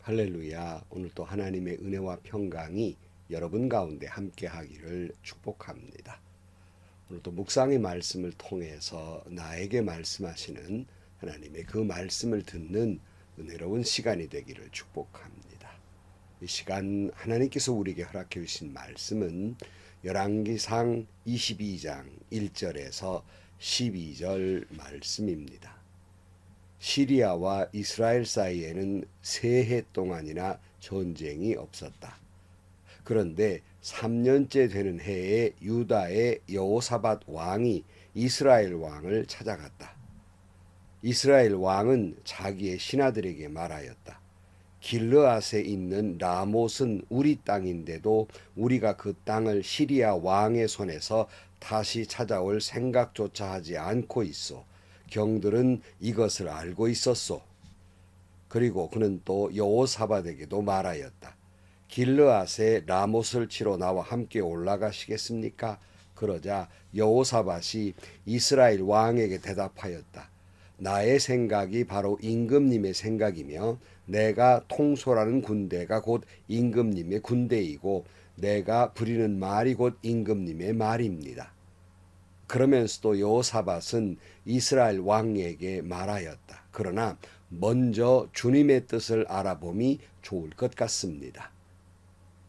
할렐루야. 오늘 또 하나님의 은혜와 평강이 여러분 가운데 함께 하기를 축복합니다. 오늘 또 묵상의 말씀을 통해서 나에게 말씀하시는 하나님의 그 말씀을 듣는 은혜로운 시간이 되기를 축복합니다. 이 시간 하나님께서 우리에게 허락해 주신 말씀은 열왕기상 22장 1절에서 12절 말씀입니다. 시리아와 이스라엘 사이에는 3해 동안이나 전쟁이 없었다. 그런데 3년째 되는 해에 유다의 여호사밧 왕이 이스라엘 왕을 찾아갔다. 이스라엘 왕은 자기의 신하들에게 말하였다. 길르앗에 있는 라못은 우리 땅인데도 우리가 그 땅을 시리아 왕의 손에서 다시 찾아올 생각조차 하지 않고 있어. 경들은 이것을 알고 있었소. 그리고 그는 또 여호사밧에게도 말하였다. 길르앗에 라못을 치러 나와 함께 올라가시겠습니까? 그러자 여호사밧이 이스라엘 왕에게 대답하였다. 나의 생각이 바로 임금님의 생각이며 내가 통솔하는 군대가 곧 임금님의 군대이고 내가 부리는 말이 곧 임금님의 말입니다. 그러면서도 여호사밧은 이스라엘 왕에게 말하였다. 그러나 먼저 주님의 뜻을 알아봄이 좋을 것 같습니다.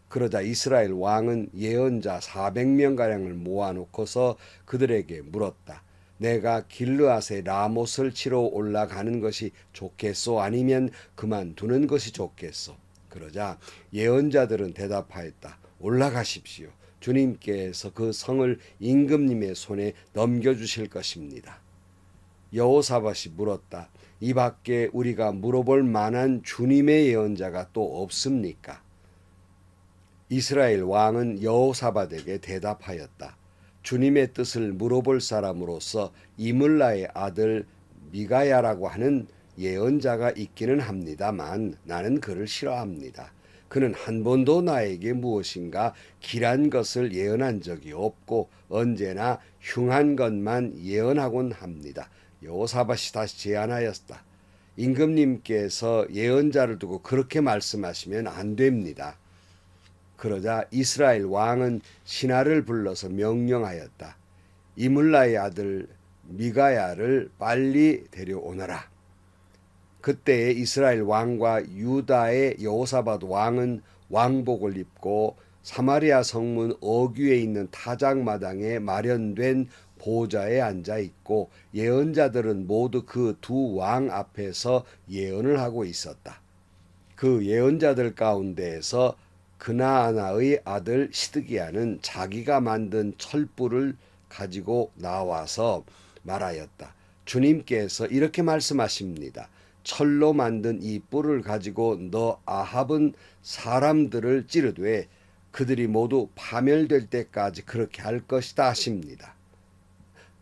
그러자 이스라엘 왕은 예언자 400명가량을 모아놓고서 그들에게 물었다. 내가 길르앗에 라못을 치러 올라가는 것이 좋겠소? 아니면 그만두는 것이 좋겠소? 그러자 예언자들은 대답하였다. 올라가십시오. 주님께서 그 성을 임금님의 손에 넘겨주실 것입니다. 여호사밧이 물었다. 이 밖에 우리가 물어볼 만한 주님의 예언자가 또 없습니까? 이스라엘 왕은 여호사밧에게 대답하였다. 주님의 뜻을 물어볼 사람으로서 이물라의 아들 미가야라고 하는 예언자가 있기는 합니다만 나는 그를 싫어합니다. 그는 한 번도 나에게 무엇인가 길한 것을 예언한 적이 없고 언제나 흉한 것만 예언하곤 합니다. 여호사밧이 다시 제안하였다. 임금님께서 예언자를 두고 그렇게 말씀하시면 안 됩니다. 그러자 이스라엘 왕은 신하를 불러서 명령하였다. 이물라의 아들 미가야를 빨리 데려오너라. 그때에 이스라엘 왕과 유다의 여호사밧 왕은 왕복을 입고 사마리아 성문 어귀에 있는 타작마당에 마련된 보좌에 앉아 있고 예언자들은 모두 그 두 왕 앞에서 예언을 하고 있었다. 그 예언자들 가운데에서 그나아나의 아들 시드기야는 자기가 만든 철불을 가지고 나와서 말하였다. 주님께서 이렇게 말씀하십니다. 철로 만든 이 뿔을 가지고 너 아합은 사람들을 찌르되 그들이 모두 파멸될 때까지 그렇게 할 것이다 하십니다.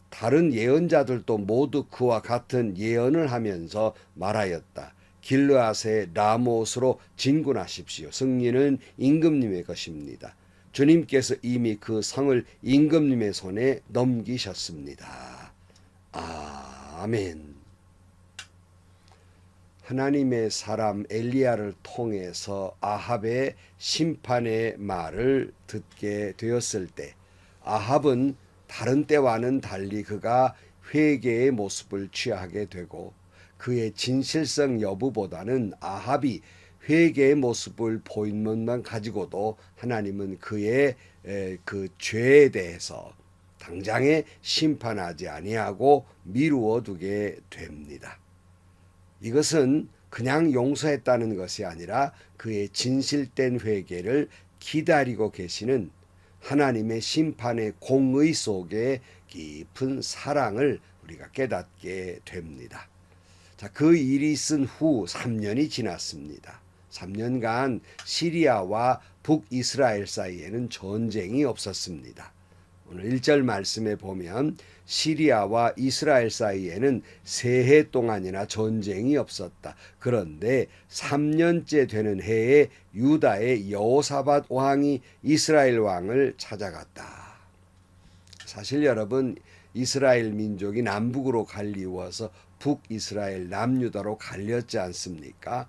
다른 예언자들도 모두 그와 같은 예언을 하면서 말하였다. 길르앗의 라못으로 진군하십시오. 승리는 임금님의 것입니다. 주님께서 이미 그 성을 임금님의 손에 넘기셨습니다. 아멘. 하나님의 사람 엘리야를 통해서 아합의 심판의 말을 듣게 되었을 때 아합은 다른 때와는 달리 그가 회개의 모습을 취하게 되고 그의 진실성 여부보다는 아합이 회개의 모습을 보인 것만 가지고도 하나님은 그의 그 죄에 대해서 당장에 심판하지 아니하고 미루어 두게 됩니다. 이것은 그냥 용서했다는 것이 아니라 그의 진실된 회개를 기다리고 계시는 하나님의 심판의 공의 속에 깊은 사랑을 우리가 깨닫게 됩니다. 자, 그 일이 있은 후 3년이 지났습니다. 3년간 시리아와 북이스라엘 사이에는 전쟁이 없었습니다. 오늘 1절 말씀에 보면 시리아와 이스라엘 사이에는 3해 동안이나 전쟁이 없었다. 그런데 3년째 되는 해에 유다의 여호사밧 왕이 이스라엘 왕을 찾아갔다. 사실 여러분 이스라엘 민족이 남북으로 갈리워서 북이스라엘 남유다로 갈렸지 않습니까?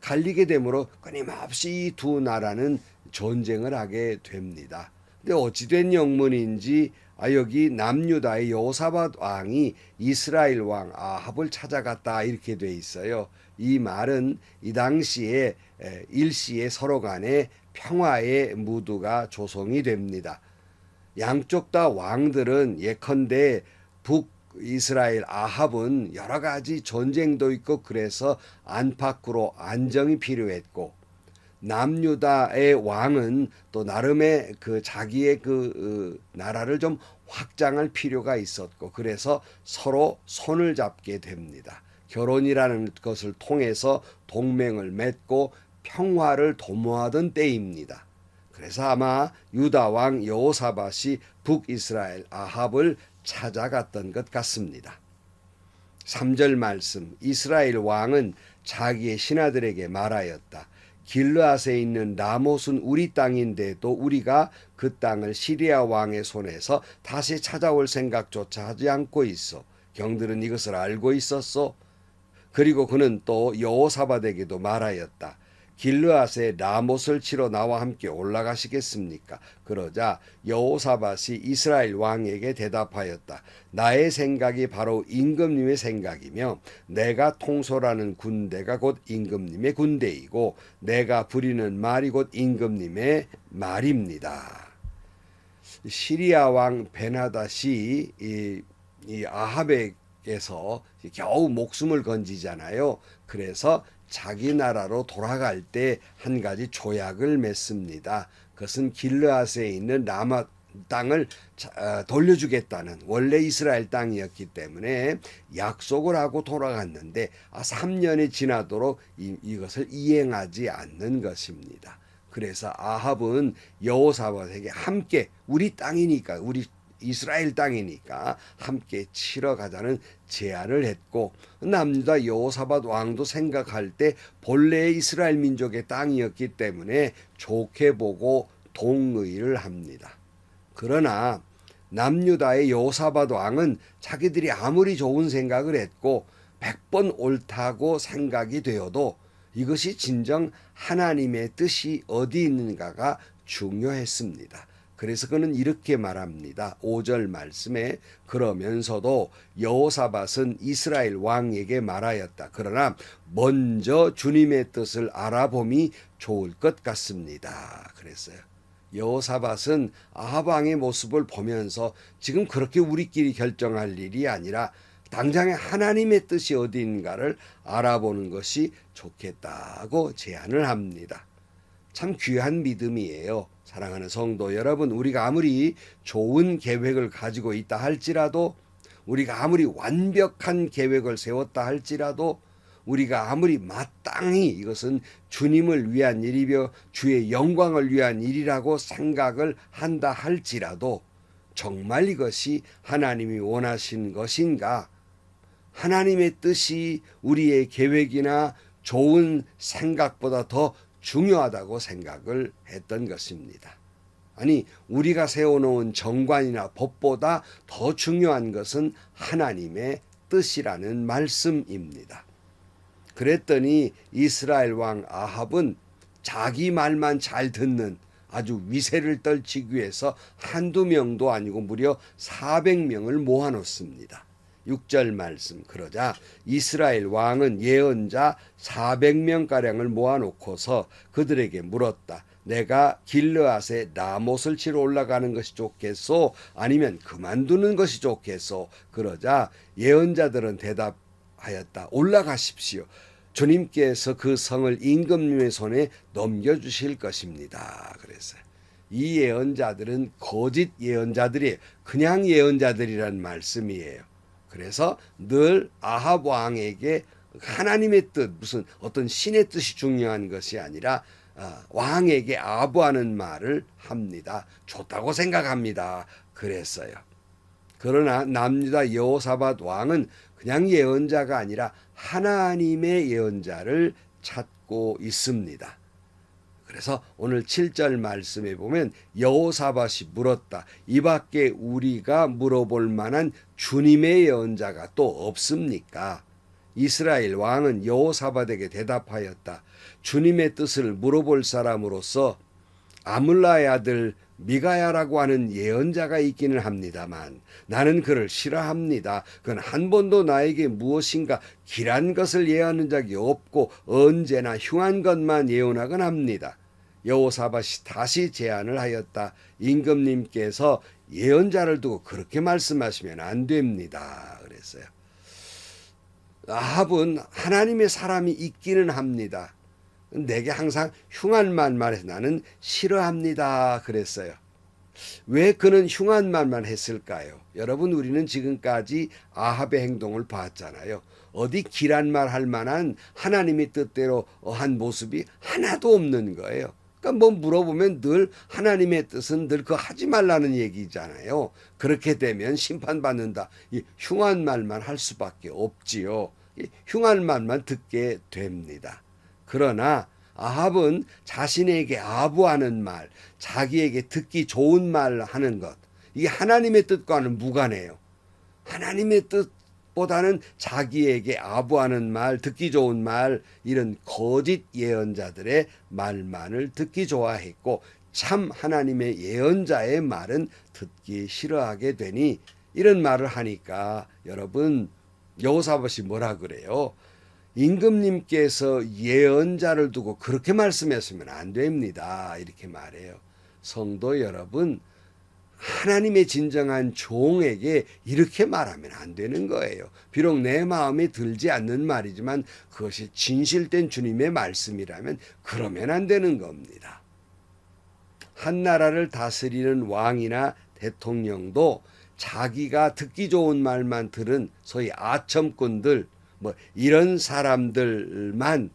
갈리게 되므로 끊임없이 이 두 나라는 전쟁을 하게 됩니다. 근데 어찌된 영문인지 여기 남유다의 여호사밧 왕이 이스라엘 왕 아합을 찾아갔다 이렇게 돼 있어요. 이 말은 이 당시에 일시에 서로 간에 평화의 무드가 조성이 됩니다. 양쪽 다 왕들은 예컨대 북이스라엘 아합은 여러 가지 전쟁도 있고 그래서 안팎으로 안정이 필요했고, 남유다의 왕은 또 나름의 그 자기의 나라를 좀 확장할 필요가 있었고, 그래서 서로 손을 잡게 됩니다. 결혼이라는 것을 통해서 동맹을 맺고 평화를 도모하던 때입니다. 그래서 아마 유다 왕 여호사밧이 북이스라엘 아합을 찾아갔던 것 같습니다. 3절 말씀, 이스라엘 왕은 자기의 신하들에게 말하였다. 길르앗에 있는 라못은 우리 땅인데도 우리가 그 땅을 시리아 왕의 손에서 다시 찾아올 생각조차 하지 않고 있어. 경들은 이것을 알고 있었소. 그리고 그는 또 여호사밧에게도 말하였다. 길르앗에 라못을 치러 나와 함께 올라가시겠습니까? 그러자 여호사밧이 이스라엘 왕에게 대답하였다. 나의 생각이 바로 임금님의 생각이며 내가 통솔하는 군대가 곧 임금님의 군대이고 내가 부리는 말이 곧 임금님의 말입니다. 시리아 왕 베나닷이 이 아합에게서 겨우 목숨을 건지잖아요. 그래서 자기 나라로 돌아갈 때 한 가지 조약을 맺습니다. 그것은 길르앗에 있는 라마 땅을 돌려주겠다는, 원래 이스라엘 땅이었기 때문에 약속을 하고 돌아갔는데 3년이 지나도록 이것을 이행하지 않는 것입니다. 그래서 아합은 여호사밧에게 함께 우리 땅이니까, 우리 이스라엘 땅이니까 함께 치러 가자는 제안을 했고, 남유다 여호사밧 왕도 생각할 때 본래의 이스라엘 민족의 땅이었기 때문에 좋게 보고 동의를 합니다. 그러나 남유다의 여호사밧 왕은 자기들이 아무리 좋은 생각을 했고 100번 옳다고 생각이 되어도 이것이 진정 하나님의 뜻이 어디 있는가가 중요했습니다. 그래서 그는 이렇게 말합니다. 5절 말씀에 그러면서도 여호사밧은 이스라엘 왕에게 말하였다. 그러나 먼저 주님의 뜻을 알아봄이 좋을 것 같습니다. 그랬어요. 여호사밧은 아합 왕의 모습을 보면서 지금 그렇게 우리끼리 결정할 일이 아니라 당장에 하나님의 뜻이 어디인가를 알아보는 것이 좋겠다고 제안을 합니다. 참 귀한 믿음이에요. 사랑하는 성도 여러분, 우리가 아무리 좋은 계획을 가지고 있다 할지라도, 우리가 아무리 완벽한 계획을 세웠다 할지라도, 우리가 아무리 마땅히 이것은 주님을 위한 일이며 주의 영광을 위한 일이라고 생각을 한다 할지라도 정말 이것이 하나님이 원하신 것인가? 하나님의 뜻이 우리의 계획이나 좋은 생각보다 더 중요하다고 생각을 했던 것입니다. 아니, 우리가 세워놓은 정관이나 법보다 더 중요한 것은 하나님의 뜻이라는 말씀입니다. 그랬더니 이스라엘 왕 아합은 자기 말만 잘 듣는 아주 위세를 떨치기 위해서 한두 명도 아니고 무려 400명을 모아놓습니다. 6절 말씀, 그러자 이스라엘 왕은 예언자 400명가량을 모아놓고서 그들에게 물었다. 내가 길르앗에 라못을 치러 올라가는 것이 좋겠소? 아니면 그만두는 것이 좋겠소? 그러자 예언자들은 대답하였다. 올라가십시오. 주님께서 그 성을 임금님의 손에 넘겨주실 것입니다. 그랬어요. 이 예언자들은 거짓 예언자들이에요. 그냥 예언자들이란 말씀이에요. 그래서 늘 아합 왕에게 하나님의 뜻, 무슨 어떤 신의 뜻이 중요한 것이 아니라 왕에게 아부하는 말을 합니다. 좋다고 생각합니다. 그랬어요. 그러나 남유다 여호사밧 왕은 그냥 예언자가 아니라 하나님의 예언자를 찾고 있습니다. 그래서 오늘 7절 말씀에 보면 여호사밧이 물었다. 이 밖에 우리가 물어볼 만한 주님의 예언자가 또 없습니까? 이스라엘 왕은 여호사밧에게 대답하였다. 주님의 뜻을 물어볼 사람으로서 아물라의 아들 미가야라고 하는 예언자가 있기는 합니다만 나는 그를 싫어합니다. 그는 한 번도 나에게 무엇인가 길한 것을 예언한 적이 없고 언제나 흉한 것만 예언하곤 합니다. 여호사밧이 다시 제안을 하였다. 임금님께서 예언자를 두고 그렇게 말씀하시면 안 됩니다. 그랬어요. 아합은 하나님의 사람이 있기는 합니다. 내게 항상 흉한 말만 해서 나는 싫어합니다. 그랬어요. 왜 그는 흉한 말만 했을까요? 여러분, 우리는 지금까지 아합의 행동을 봤잖아요. 어디 길한 말 할 만한 하나님의 뜻대로 한 모습이 하나도 없는 거예요. 그러니까 뭐 물어보면 늘 하나님의 뜻은 늘 그거 하지 말라는 얘기잖아요. 그렇게 되면 심판받는다. 이 흉한 말만 할 수밖에 없지요. 이 흉한 말만 듣게 됩니다. 그러나 아합은 자신에게 아부하는 말, 자기에게 듣기 좋은 말 하는 것, 이게 하나님의 뜻과는 무관해요. 하나님의 뜻보다는 자기에게 아부하는 말, 듣기 좋은 말, 이런 거짓 예언자들의 말만을 듣기 좋아했고 참 하나님의 예언자의 말은 듣기 싫어하게 되니 이런 말을 하니까 여러분, 여호사밧이 뭐라 그래요? 임금님께서 예언자를 두고 그렇게 말씀했으면 안 됩니다. 이렇게 말해요. 성도 여러분, 하나님의 진정한 종에게 이렇게 말하면 안 되는 거예요. 비록 내 마음에 들지 않는 말이지만 그것이 진실된 주님의 말씀이라면 그러면 안 되는 겁니다. 한 나라를 다스리는 왕이나 대통령도 자기가 듣기 좋은 말만 들은 소위 아첨꾼들, 뭐 이런 사람들만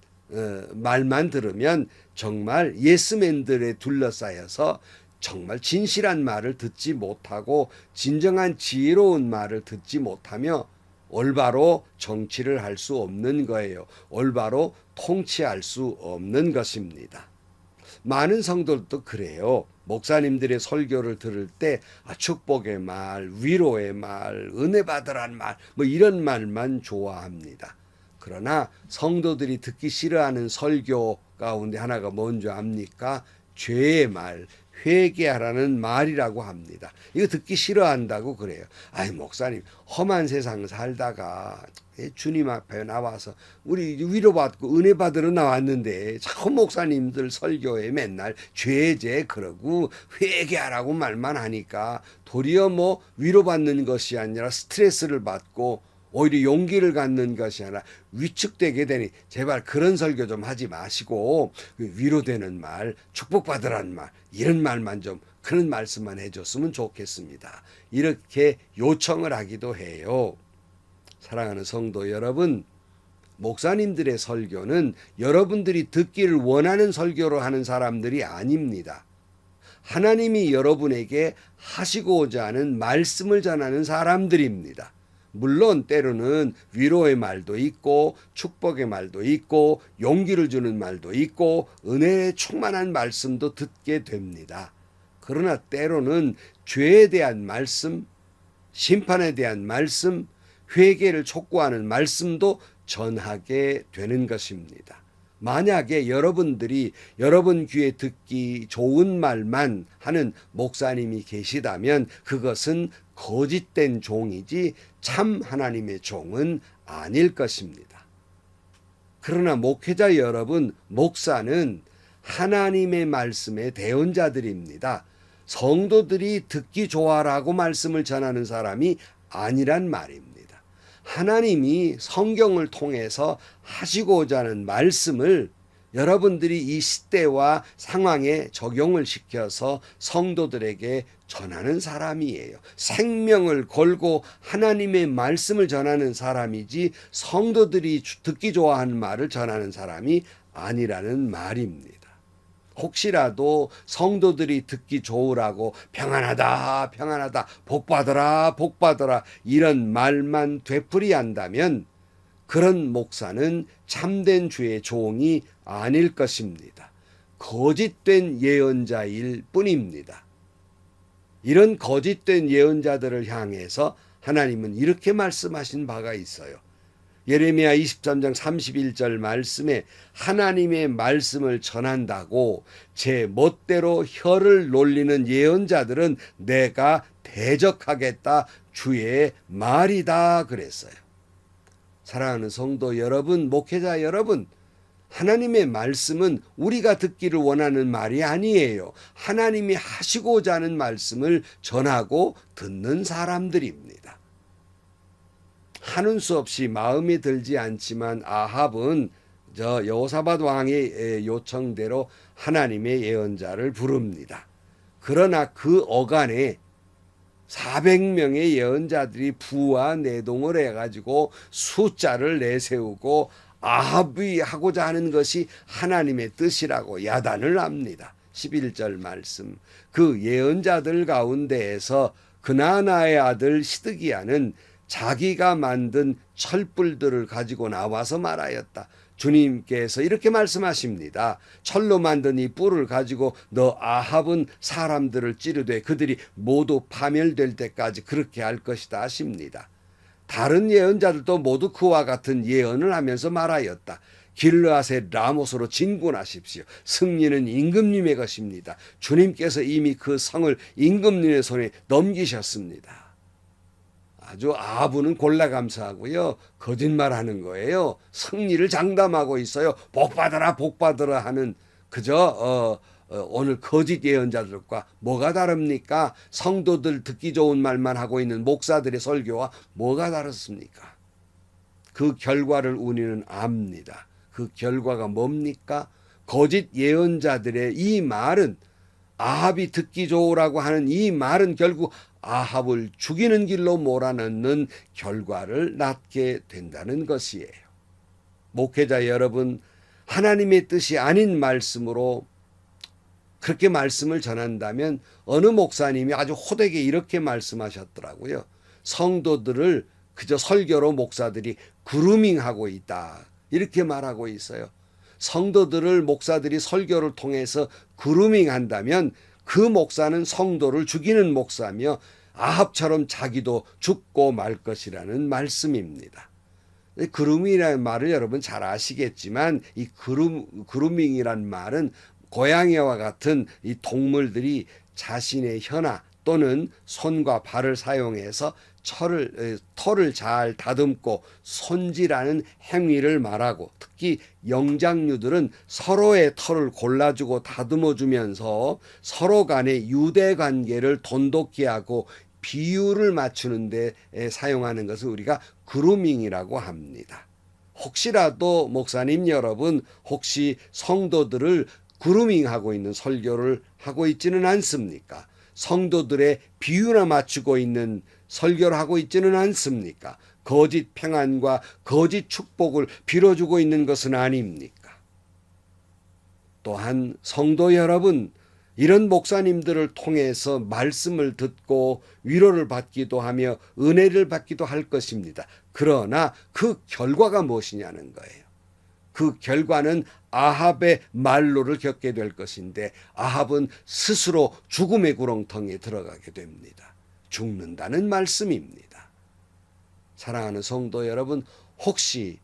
말만 들으면 정말 예스맨들에 둘러싸여서 정말 진실한 말을 듣지 못하고 진정한 지혜로운 말을 듣지 못하며 올바로 정치를 할 수 없는 거예요. 올바로 통치할 수 없는 것입니다. 많은 성도들도 그래요. 목사님들의 설교를 들을 때 축복의 말, 위로의 말, 은혜 받으란 말, 뭐 이런 말만 좋아합니다. 그러나 성도들이 듣기 싫어하는 설교 가운데 하나가 뭔지 압니까? 죄의 말, 회개하라는 말이라고 합니다. 이거 듣기 싫어한다고 그래요. 아이, 목사님, 험한 세상 살다가 주님 앞에 나와서 우리 위로받고 은혜 받으러 나왔는데 참 목사님들 설교에 맨날 죄 그러고 회개하라고 말만 하니까 도리어 뭐 위로받는 것이 아니라 스트레스를 받고 오히려 용기를 갖는 것이 아니라 위축되게 되니 제발 그런 설교 좀 하지 마시고 위로되는 말, 축복받으라는 말, 이런 말만 좀, 그런 말씀만 해줬으면 좋겠습니다. 이렇게 요청을 하기도 해요. 사랑하는 성도 여러분, 목사님들의 설교는 여러분들이 듣기를 원하는 설교로 하는 사람들이 아닙니다. 하나님이 여러분에게 하시고자 하는 말씀을 전하는 사람들입니다. 물론 때로는 위로의 말도 있고 축복의 말도 있고 용기를 주는 말도 있고 은혜에 충만한 말씀도 듣게 됩니다. 그러나 때로는 죄에 대한 말씀, 심판에 대한 말씀, 회개를 촉구하는 말씀도 전하게 되는 것입니다. 만약에 여러분들이 여러분 귀에 듣기 좋은 말만 하는 목사님이 계시다면 그것은 거짓된 종이지 참 하나님의 종은 아닐 것입니다. 그러나 목회자 여러분, 목사는 하나님의 말씀의 대언자들입니다. 성도들이 듣기 좋아라고 말씀을 전하는 사람이 아니란 말입니다. 하나님이 성경을 통해서 하시고자 하는 말씀을 여러분들이 이 시대와 상황에 적용을 시켜서 성도들에게 전하는 사람이에요. 생명을 걸고 하나님의 말씀을 전하는 사람이지 성도들이 듣기 좋아하는 말을 전하는 사람이 아니라는 말입니다. 혹시라도 성도들이 듣기 좋으라고 평안하다, 평안하다, 복받으라, 복받으라 이런 말만 되풀이한다면 그런 목사는 참된 주의 종이 아닐 것입니다. 거짓된 예언자일 뿐입니다. 이런 거짓된 예언자들을 향해서 하나님은 이렇게 말씀하신 바가 있어요. 예레미야 23장 31절 말씀에 하나님의 말씀을 전한다고 제 멋대로 혀를 놀리는 예언자들은 내가 대적하겠다 주의 말이다 그랬어요. 사랑하는 성도 여러분, 목회자 여러분, 하나님의 말씀은 우리가 듣기를 원하는 말이 아니에요. 하나님이 하시고자 하는 말씀을 전하고 듣는 사람들입니다. 하는 수 없이 마음에 들지 않지만 아합은 여호사밧 왕의 요청대로 하나님의 예언자를 부릅니다. 그러나 그 어간에 400명의 예언자들이 부와 내동을 해가지고 숫자를 내세우고 아합이 하고자 하는 것이 하나님의 뜻이라고 야단을 합니다. 11절 말씀. 그 예언자들 가운데에서 그나나의 아들 시드기야는 자기가 만든 철불들을 가지고 나와서 말하였다. 주님께서 이렇게 말씀하십니다. 철로 만든 이 뿔을 가지고 너 아합은 사람들을 찌르되 그들이 모두 파멸될 때까지 그렇게 할 것이다 하십니다. 다른 예언자들도 모두 그와 같은 예언을 하면서 말하였다. 길르앗의 라못으로 진군하십시오. 승리는 임금님의 것입니다. 주님께서 이미 그 성을 임금님의 손에 넘기셨습니다. 아주 아합은 골라감사하고요. 거짓말하는 거예요. 승리를 장담하고 있어요. 복받아라 복받아라 하는 그저 오늘 거짓 예언자들과 뭐가 다릅니까? 성도들 듣기 좋은 말만 하고 있는 목사들의 설교와 뭐가 다릅니까? 그 결과를 우리는 압니다. 그 결과가 뭡니까? 거짓 예언자들의 이 말은 아합이 듣기 좋으라고 하는 이 말은 결국 아합을 죽이는 길로 몰아넣는 결과를 낳게 된다는 것이에요. 목회자 여러분, 하나님의 뜻이 아닌 말씀으로 그렇게 말씀을 전한다면 어느 목사님이 아주 호되게 이렇게 말씀하셨더라고요. 성도들을 그저 설교로 목사들이 그루밍하고 있다. 이렇게 말하고 있어요. 성도들을 목사들이 설교를 통해서 그루밍한다면 그 목사는 성도를 죽이는 목사며 아합처럼 자기도 죽고 말 것이라는 말씀입니다. 그루밍이라는 말을 여러분 잘 아시겠지만 이 그루밍이란 말은 고양이와 같은 이 동물들이 자신의 혀나 또는 손과 발을 사용해서 털을 잘 다듬고 손질하는 행위를 말하고 특히 영장류들은 서로의 털을 골라주고 다듬어주면서 서로 간의 유대 관계를 돈독히 하고 비율을 맞추는 데 사용하는 것을 우리가 그루밍이라고 합니다. 혹시라도 목사님 여러분 혹시 성도들을 그루밍하고 있는 설교를 하고 있지는 않습니까? 성도들의 비유나 맞추고 있는 설교를 하고 있지는 않습니까? 거짓 평안과 거짓 축복을 빌어주고 있는 것은 아닙니까? 또한 성도 여러분, 이런 목사님들을 통해서 말씀을 듣고 위로를 받기도 하며 은혜를 받기도 할 것입니다. 그러나 그 결과가 무엇이냐는 거예요. 그 결과는 아합의 말로를 겪게 될 것인데 아합은 스스로 죽음의 구렁텅이에 들어가게 됩니다. 죽는다는 말씀입니다. 사랑하는 성도 여러분, 혹시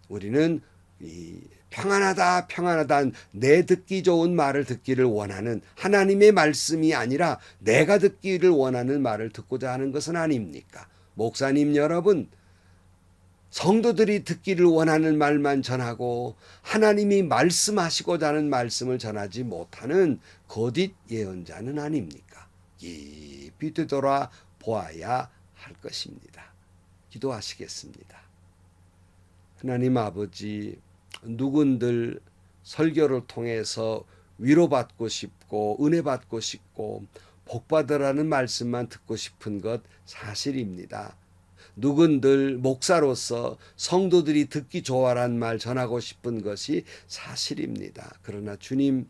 우리는 이 평안하다 평안하다 내 듣기 좋은 말을 듣기를 원하는 하나님의 말씀이 아니라 내가 듣기를 원하는 말을 듣고자 하는 것은 아닙니까? 목사님 여러분, 성도들이 듣기를 원하는 말만 전하고 하나님이 말씀하시고자 하는 말씀을 전하지 못하는 거짓 예언자는 아닙니까? 깊이 되돌아 보아야 할 것입니다. 기도하시겠습니다. 하나님 아버지, 누군들 설교를 통해서 위로받고 싶고 은혜받고 싶고 복받으라는 말씀만 듣고 싶은 것 사실입니다. 누군들 목사로서 성도들이 듣기 좋아란 말 전하고 싶은 것이 사실입니다. 그러나 주님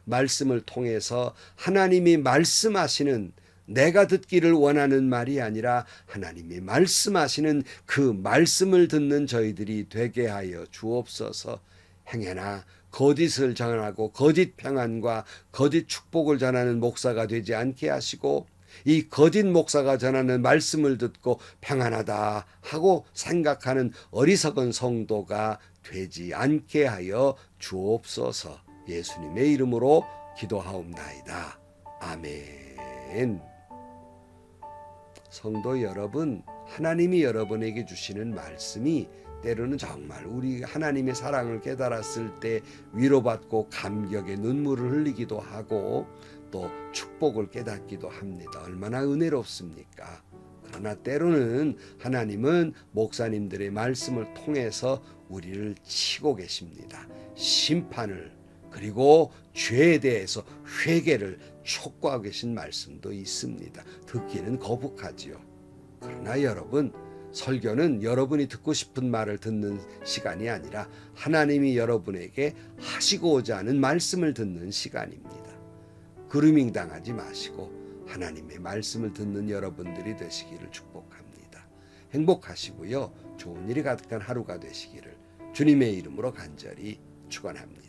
말씀을 통해서 하나님이 말씀하시는 내가 듣기를 원하는 말이 아니라 하나님이 말씀하시는 그 말씀을 듣는 저희들이 되게 하여 주옵소서. 행여나 거짓을 전하고 거짓 평안과 거짓 축복을 전하는 목사가 되지 않게 하시고 이 거짓 목사가 전하는 말씀을 듣고 평안하다 하고 생각하는 어리석은 성도가 되지 않게 하여 주옵소서. 예수님의 이름으로 기도하옵나이다. 아멘. 성도 여러분, 하나님이 여러분에게 주시는 말씀이 때로는 정말 우리 하나님의 사랑을 깨달았을 때 위로받고 감격의 눈물을 흘리기도 하고 또 축복을 깨닫기도 합니다. 얼마나 은혜롭습니까? 그러나 때로는 하나님은 목사님들의 말씀을 통해서 우리를 치고 계십니다. 심판을, 그리고 죄에 대해서 회개를 촉구하고 계신 말씀도 있습니다. 듣기는 거북하지요. 그러나 여러분, 설교는 여러분이 듣고 싶은 말을 듣는 시간이 아니라 하나님이 여러분에게 하시고자 하는 말씀을 듣는 시간입니다. 그루밍 당하지 마시고 하나님의 말씀을 듣는 여러분들이 되시기를 축복합니다. 행복하시고요. 좋은 일이 가득한 하루가 되시기를 주님의 이름으로 간절히 축원합니다.